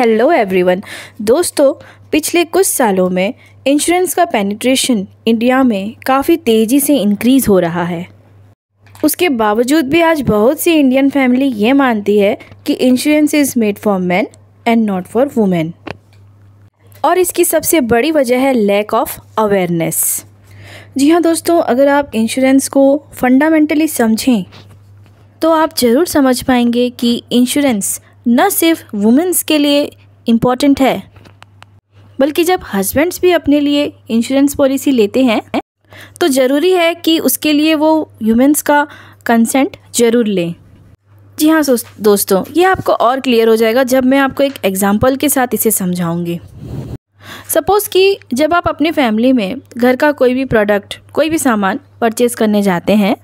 Hello everyone. दोस्तों, पिछले कुछ सालों में इंश्योरेंस का पेनिट्रेशन इंडिया में काफ़ी तेज़ी से इंक्रीज़ हो रहा है। उसके बावजूद भी आज बहुत सी इंडियन फैमिली ये मानती है कि insurance is made for main and not for women. और इसकी सबसे बड़ी वजह है लैक ऑफ अवेयरनेस। जी हाँ दोस्तों, अगर आप इंश्योरेंस को फंडामेंटली समझें तो आप ज़रूर समझ पाएंगे कि इंश्योरेंस न सिर्फ वुमेन्स के लिए इम्पॉर्टेंट है, बल्कि जब हस्बैंड्स भी अपने लिए इंश्योरेंस पॉलिसी लेते हैं तो ज़रूरी है कि उसके लिए वो वुमेन्स का कंसेंट ज़रूर लें। जी हाँ दोस्तों, ये आपको और क्लियर हो जाएगा जब मैं आपको एक एग्जांपल के साथ इसे समझाऊंगी। सपोज़ कि जब आप अपनी फैमिली में घर का कोई भी प्रोडक्ट, कोई भी सामान परचेज़ करने जाते हैं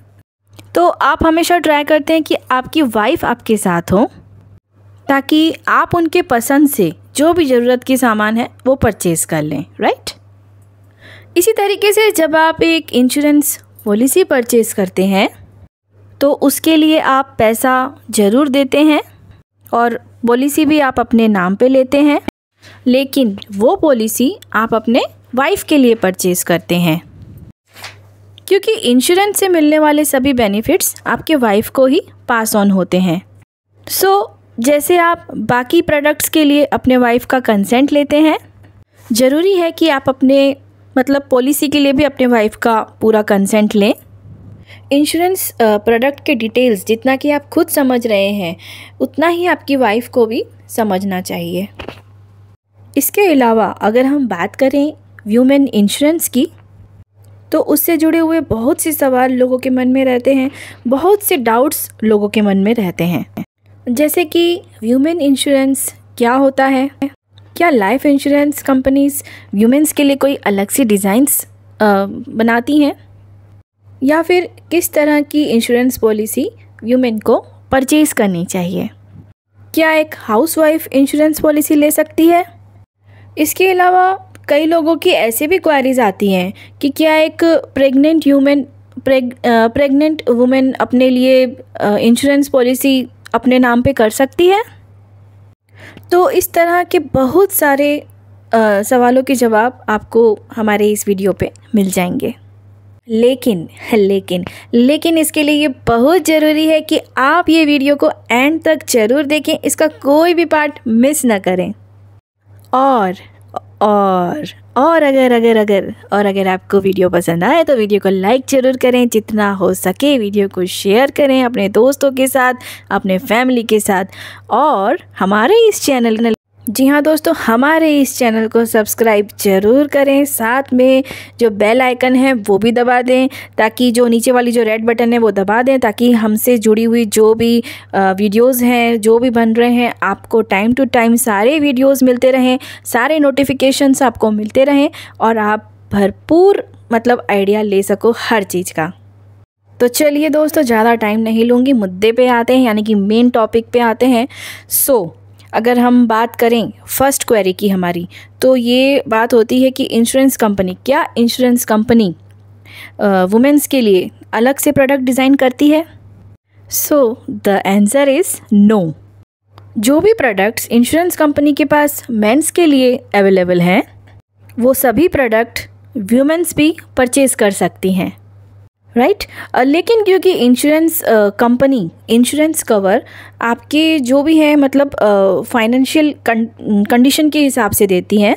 तो आप हमेशा ट्राई करते हैं कि आपकी वाइफ आपके साथ हो, ताकि आप उनके पसंद से जो भी ज़रूरत की सामान है वो परचेज़ कर लें, राइट। इसी तरीके से जब आप एक इंश्योरेंस पॉलिसी परचेज़ करते हैं तो उसके लिए आप पैसा ज़रूर देते हैं और पॉलिसी भी आप अपने नाम पे लेते हैं, लेकिन वो पॉलिसी आप अपने वाइफ के लिए परचेज़ करते हैं, क्योंकि इंश्योरेंस से मिलने वाले सभी बेनिफिट्स आपके वाइफ को ही पास ऑन होते हैं। जैसे आप बाकी प्रोडक्ट्स के लिए अपने वाइफ का कंसेंट लेते हैं, ज़रूरी है कि आप अपने पॉलिसी के लिए भी अपने वाइफ का पूरा कंसेंट लें। इंश्योरेंस प्रोडक्ट के डिटेल्स जितना कि आप खुद समझ रहे हैं उतना ही आपकी वाइफ को भी समझना चाहिए। इसके अलावा अगर हम बात करें वुमेन इंश्योरेंस की, तो उससे जुड़े हुए बहुत से सवाल लोगों के मन में रहते हैं, बहुत से डाउट्स लोगों के मन में रहते हैं। जैसे कि वुमेन इंश्योरेंस क्या होता है, क्या लाइफ इंश्योरेंस कंपनीज वुमेन्स के लिए कोई अलग सी डिज़ाइंस बनाती हैं, या फिर किस तरह की इंश्योरेंस पॉलिसी वुमेन को परचेज़ करनी चाहिए, क्या एक हाउसवाइफ इंश्योरेंस पॉलिसी ले सकती है। इसके अलावा कई लोगों की ऐसे भी क्वेरीज आती हैं कि क्या एक प्रेग्नेंट वुमेन अपने लिए इंश्योरेंस पॉलिसी अपने नाम पे कर सकती है। तो इस तरह के बहुत सारे सवालों के जवाब आपको हमारे इस वीडियो पे मिल जाएंगे। लेकिन इसके लिए ये बहुत ज़रूरी है कि आप ये वीडियो को एंड तक ज़रूर देखें, इसका कोई भी पार्ट मिस ना करें। और अगर आपको वीडियो पसंद आए तो वीडियो को लाइक ज़रूर करें, जितना हो सके वीडियो को शेयर करें अपने दोस्तों के साथ, अपने फैमिली के साथ, और हमारे इस चैनल को सब्सक्राइब ज़रूर करें। साथ में जो बेल आइकन है वो भी दबा दें, ताकि जो नीचे वाली जो रेड बटन है वो दबा दें, ताकि हमसे जुड़ी हुई जो भी वीडियोस हैं, जो भी बन रहे हैं, आपको टाइम टू टाइम सारे वीडियोस मिलते रहें, सारे नोटिफिकेशंस आपको मिलते रहें और आप भरपूर आइडिया ले सको हर चीज़ का। तो चलिए दोस्तों, ज़्यादा टाइम नहीं लूँगी, मुद्दे पे आते हैं, यानी कि मेन टॉपिक पे आते हैं। अगर हम बात करें फर्स्ट क्वेरी की हमारी, तो ये बात होती है कि क्या इंश्योरेंस कंपनी वुमेन्स के लिए अलग से प्रोडक्ट डिज़ाइन करती है। The answer is no. जो भी प्रोडक्ट्स इंश्योरेंस कंपनी के पास मेंस के लिए अवेलेबल हैं, वो सभी प्रोडक्ट वुमेन्स भी परचेज़ कर सकती हैं, राइट। लेकिन क्योंकि इंश्योरेंस कंपनी इंश्योरेंस कवर आपके जो भी है फाइनेंशियल कंडीशन के हिसाब से देती है,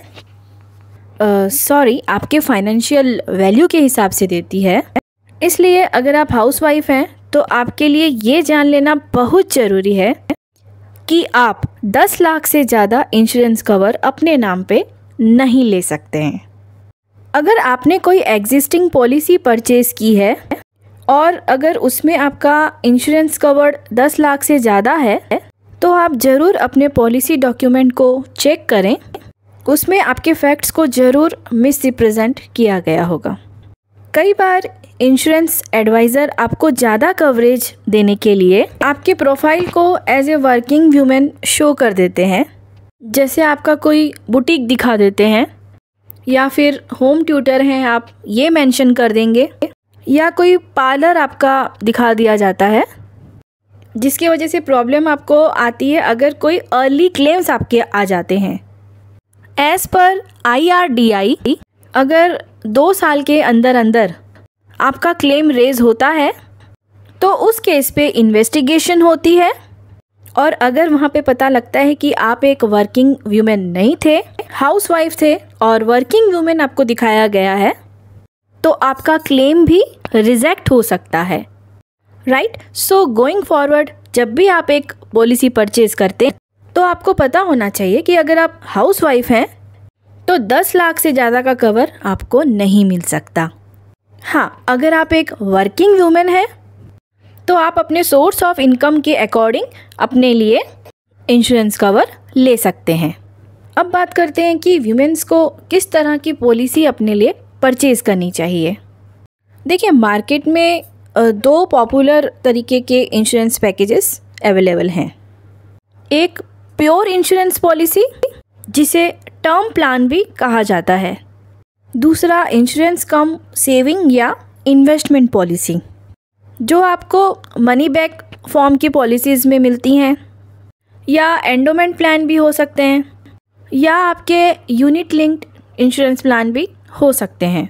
आपके फाइनेंशियल वैल्यू के हिसाब से देती है। इसलिए अगर आप हाउसवाइफ हैं तो आपके लिए ये जान लेना बहुत ज़रूरी है कि आप 10 लाख से ज़्यादा इंश्योरेंस कवर अपने नाम पे नहीं ले सकते हैं। अगर आपने कोई एग्जिस्टिंग पॉलिसी परचेज़ की है और अगर उसमें आपका इंश्योरेंस कवर 10 लाख से ज़्यादा है, तो आप ज़रूर अपने पॉलिसी डॉक्यूमेंट को चेक करें, उसमें आपके फैक्ट्स को ज़रूर मिसरिप्रेजेंट किया गया होगा। कई बार इंश्योरेंस एडवाइज़र आपको ज़्यादा कवरेज देने के लिए आपके प्रोफाइल को as a working women show कर देते हैं, जैसे आपका कोई बुटीक दिखा देते हैं, या फिर होम ट्यूटर हैं आप ये मेंशन कर देंगे, या कोई पार्लर आपका दिखा दिया जाता है, जिसकी वजह से प्रॉब्लम आपको आती है अगर कोई अर्ली क्लेम्स आपके आ जाते हैं। एज़ पर IRDAI अगर 2 साल के अंदर अंदर आपका क्लेम रेज होता है तो उस केस पे इन्वेस्टिगेशन होती है, और अगर वहाँ पे पता लगता है कि आप एक वर्किंग वुमेन नहीं थे, हाउसवाइफ थे और वर्किंग वुमेन आपको दिखाया गया है, तो आपका क्लेम भी रिजेक्ट हो सकता है, राइट। सो गोइंग फॉरवर्ड जब भी आप एक पॉलिसी परचेज करते हैं तो आपको पता होना चाहिए कि अगर आप हाउसवाइफ हैं तो 10 लाख से ज़्यादा का कवर आपको नहीं मिल सकता। हाँ, अगर आप एक वर्किंग वुमेन हैं तो आप अपने सोर्स ऑफ इनकम के अकॉर्डिंग अपने लिए इंश्योरेंस कवर ले सकते हैं। अब बात करते हैं कि वुमेन्स को किस तरह की पॉलिसी अपने लिए परचेज़ करनी चाहिए। देखिए, मार्केट में 2 पॉपुलर तरीके के इंश्योरेंस पैकेजेस अवेलेबल हैं। एक प्योर इंश्योरेंस पॉलिसी जिसे टर्म प्लान भी कहा जाता है, दूसरा इंश्योरेंस कम सेविंग या इन्वेस्टमेंट पॉलिसी जो आपको मनी बैक फॉर्म की पॉलिसीज़ में मिलती हैं, या एंडोमेंट प्लान भी हो सकते हैं, या आपके यूनिट लिंक्ड इंश्योरेंस प्लान भी हो सकते हैं।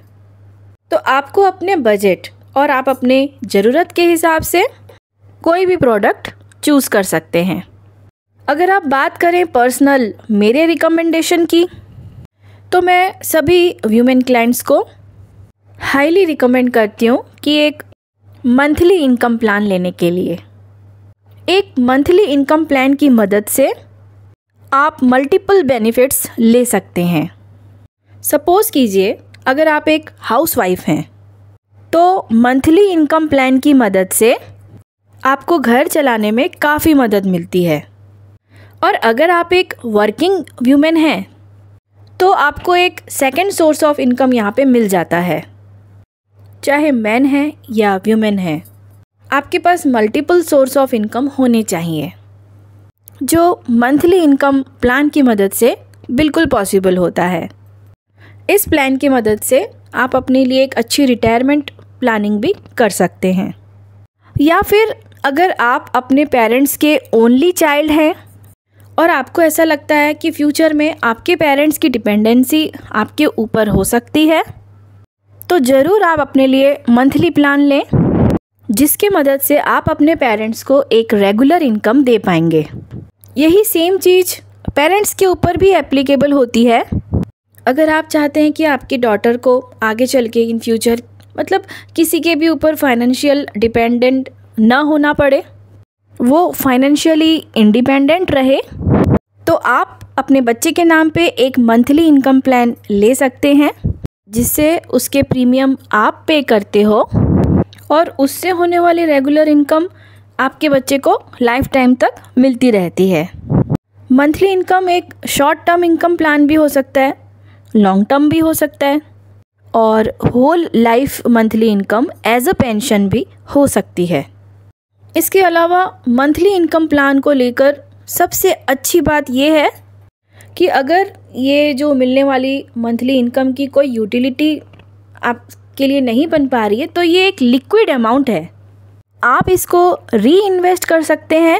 तो आपको अपने बजट और आप अपने ज़रूरत के हिसाब से कोई भी प्रोडक्ट चूज़ कर सकते हैं। अगर आप बात करें पर्सनल मेरे रिकमेंडेशन की, तो मैं सभी वुमेन क्लाइंट्स को हाईली रिकमेंड करती हूँ कि एक मंथली इनकम प्लान लेने के लिए। एक मंथली इनकम प्लान की मदद से आप मल्टीपल बेनिफिट्स ले सकते हैं। सपोज़ कीजिए अगर आप एक हाउसवाइफ हैं तो मंथली इनकम प्लान की मदद से आपको घर चलाने में काफ़ी मदद मिलती है, और अगर आप एक वर्किंग वुमेन हैं तो आपको एक सेकंड सोर्स ऑफ इनकम यहाँ पे मिल जाता है। चाहे मैन है या वुमेन है, आपके पास मल्टीपल सोर्स ऑफ इनकम होने चाहिए, जो मंथली इनकम प्लान की मदद से बिल्कुल पॉसिबल होता है। इस प्लान की मदद से आप अपने लिए एक अच्छी रिटायरमेंट प्लानिंग भी कर सकते हैं। या फिर अगर आप अपने पेरेंट्स के ओनली चाइल्ड हैं और आपको ऐसा लगता है कि फ्यूचर में आपके पेरेंट्स की डिपेंडेंसी आपके ऊपर हो सकती है, तो ज़रूर आप अपने लिए मंथली प्लान लें, जिसकी मदद से आप अपने पेरेंट्स को एक रेगुलर इनकम दे पाएंगे। यही सेम चीज़ पेरेंट्स के ऊपर भी एप्लीकेबल होती है। अगर आप चाहते हैं कि आपकी डॉटर को आगे चल के इन फ्यूचर मतलब किसी के भी ऊपर फाइनेंशियल डिपेंडेंट ना होना पड़े, वो फाइनेंशियली इंडिपेंडेंट रहे, तो आप अपने बच्चे के नाम पे एक मंथली इनकम प्लान ले सकते हैं, जिससे उसके प्रीमियम आप पे करते हो और उससे होने वाली रेगुलर इनकम आपके बच्चे को लाइफ टाइम तक मिलती रहती है। मंथली इनकम एक शॉर्ट टर्म इनकम प्लान भी हो सकता है, लॉन्ग टर्म भी हो सकता है, और whole life monthly income as a pension भी हो सकती है। इसके अलावा मंथली इनकम प्लान को लेकर सबसे अच्छी बात यह है कि अगर ये जो मिलने वाली मंथली इनकम की कोई यूटिलिटी आपके लिए नहीं बन पा रही है, तो ये एक लिक्विड अमाउंट है। आप इसको री इन्वेस्ट कर सकते हैं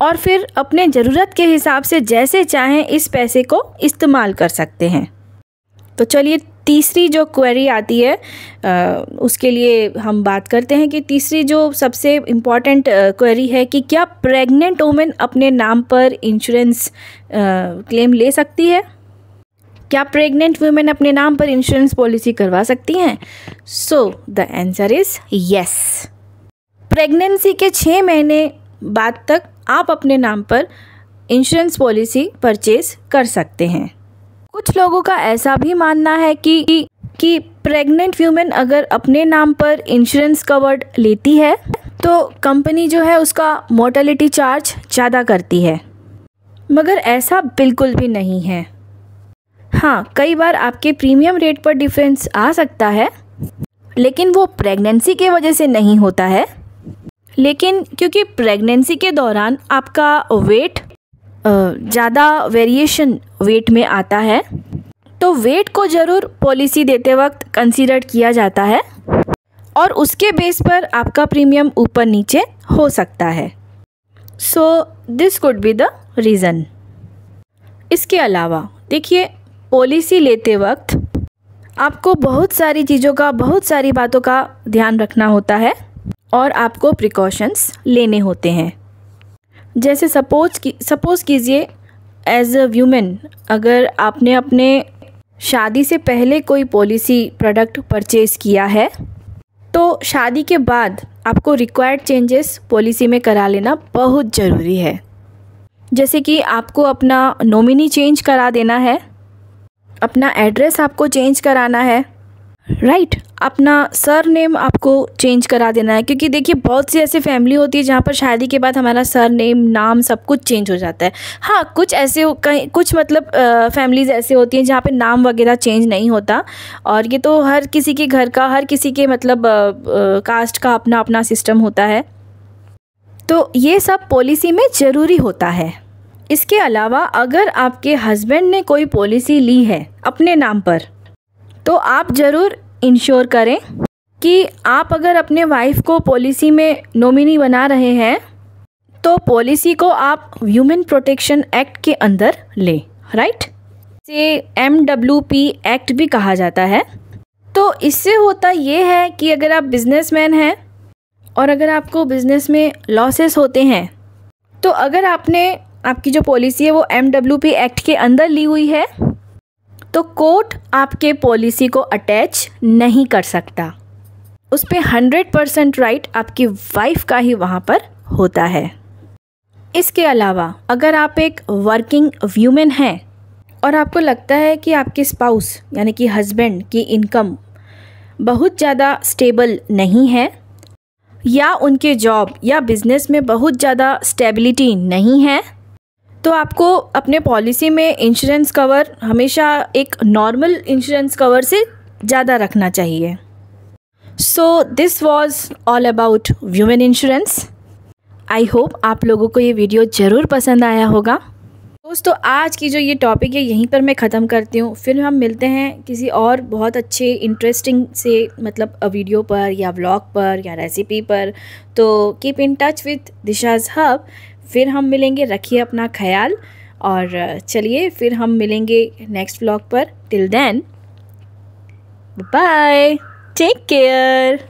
और फिर अपने ज़रूरत के हिसाब से जैसे चाहें इस पैसे को इस्तेमाल कर सकते हैं। तो चलिए, तीसरी जो क्वेरी आती है उसके लिए हम बात करते हैं कि तीसरी जो सबसे इम्पॉर्टेंट क्वेरी है कि क्या प्रेग्नेंट वुमेन अपने नाम पर इंश्योरेंस क्लेम ले सकती है? क्या प्रेग्नेंट वुमेन अपने नाम पर इंश्योरेंस पॉलिसी करवा सकती हैं? So the answer is yes. Pregnancy के 6 महीने बाद तक आप अपने नाम पर इंश्योरेंस पॉलिसी परचेज कर सकते हैं। कुछ लोगों का ऐसा भी मानना है कि प्रेग्नेंट वुमेन अगर अपने नाम पर इंश्योरेंस कवर्ड लेती है तो कंपनी जो है उसका मोर्टेलिटी चार्ज ज़्यादा करती है, मगर ऐसा बिल्कुल भी नहीं है। हाँ, कई बार आपके प्रीमियम रेट पर डिफरेंस आ सकता है, लेकिन वो प्रेगनेंसी के वजह से नहीं होता है। लेकिन क्योंकि प्रेगनेंसी के दौरान आपका वेट ज़्यादा वेरिएशन वेट में आता है, तो वेट को ज़रूर पॉलिसी देते वक्त कंसीडर किया जाता है। और उसके बेस पर आपका प्रीमियम ऊपर नीचे हो सकता है। So this could be the reason. इसके अलावा देखिए, पॉलिसी लेते वक्त आपको बहुत सारी चीज़ों का, बहुत सारी बातों का ध्यान रखना होता है और आपको प्रिकॉशंस लेने होते हैं। जैसे सपोज़ कीजिए एज अ व्यूमेन, अगर आपने अपने शादी से पहले कोई पॉलिसी प्रोडक्ट परचेज़ किया है तो शादी के बाद आपको रिक्वायर्ड चेंजेस पॉलिसी में करा लेना बहुत ज़रूरी है। जैसे कि आपको अपना नॉमिनी चेंज करा देना है, अपना एड्रेस आपको चेंज कराना है, राइट, अपना सरनेम आपको चेंज करा देना है। क्योंकि देखिए, बहुत सी ऐसी फैमिली होती है जहाँ पर शादी के बाद हमारा सरनेम, नाम सब कुछ चेंज हो जाता है। हाँ, कुछ मतलब फैमिलीज़ ऐसे होती हैं जहाँ पे नाम वगैरह चेंज नहीं होता, और ये तो हर किसी के घर का, हर किसी के मतलब कास्ट का अपना अपना सिस्टम होता है। तो ये सब पॉलिसी में ज़रूरी होता है। इसके अलावा अगर आपके हस्बैंड ने कोई पॉलिसी ली है अपने नाम पर, तो आप ज़रूर इंश्योर करें कि आप अगर अपने वाइफ को पॉलिसी में नॉमिनी बना रहे हैं तो पॉलिसी को आप ह्यूमन प्रोटेक्शन एक्ट के अंदर लें, राइट। इसे MWP एक्ट भी कहा जाता है। तो इससे होता ये है कि अगर आप बिजनेसमैन हैं और अगर आपको बिज़नेस में लॉसेस होते हैं, तो अगर आपकी जो पॉलिसी है वो MWP एक्ट के अंदर ली हुई है, तो कोर्ट आपके पॉलिसी को अटैच नहीं कर सकता। उस पे 100% राइट आपकी वाइफ का ही वहाँ पर होता है। इसके अलावा अगर आप एक वर्किंग व्यूमेन हैं और आपको लगता है कि आपके स्पाउस यानी कि हस्बैंड की इनकम बहुत ज़्यादा स्टेबल नहीं है, या उनके जॉब या बिज़नेस में बहुत ज़्यादा स्टेबिलिटी नहीं है, तो आपको अपने पॉलिसी में इंश्योरेंस कवर हमेशा एक नॉर्मल इंश्योरेंस कवर से ज़्यादा रखना चाहिए। So this was all about women insurance. I hope आप लोगों को ये वीडियो ज़रूर पसंद आया होगा। दोस्तों, आज की जो ये टॉपिक है यहीं पर मैं ख़त्म करती हूँ। फिर हम मिलते हैं किसी और बहुत अच्छे इंटरेस्टिंग से मतलब वीडियो पर या व्लॉग पर या रेसिपी पर। तो keep in touch with Disha's hub. फिर हम मिलेंगे, रखिए अपना ख्याल, और चलिए फिर हम मिलेंगे नेक्स्ट व्लॉग पर। Till then, bye, take care.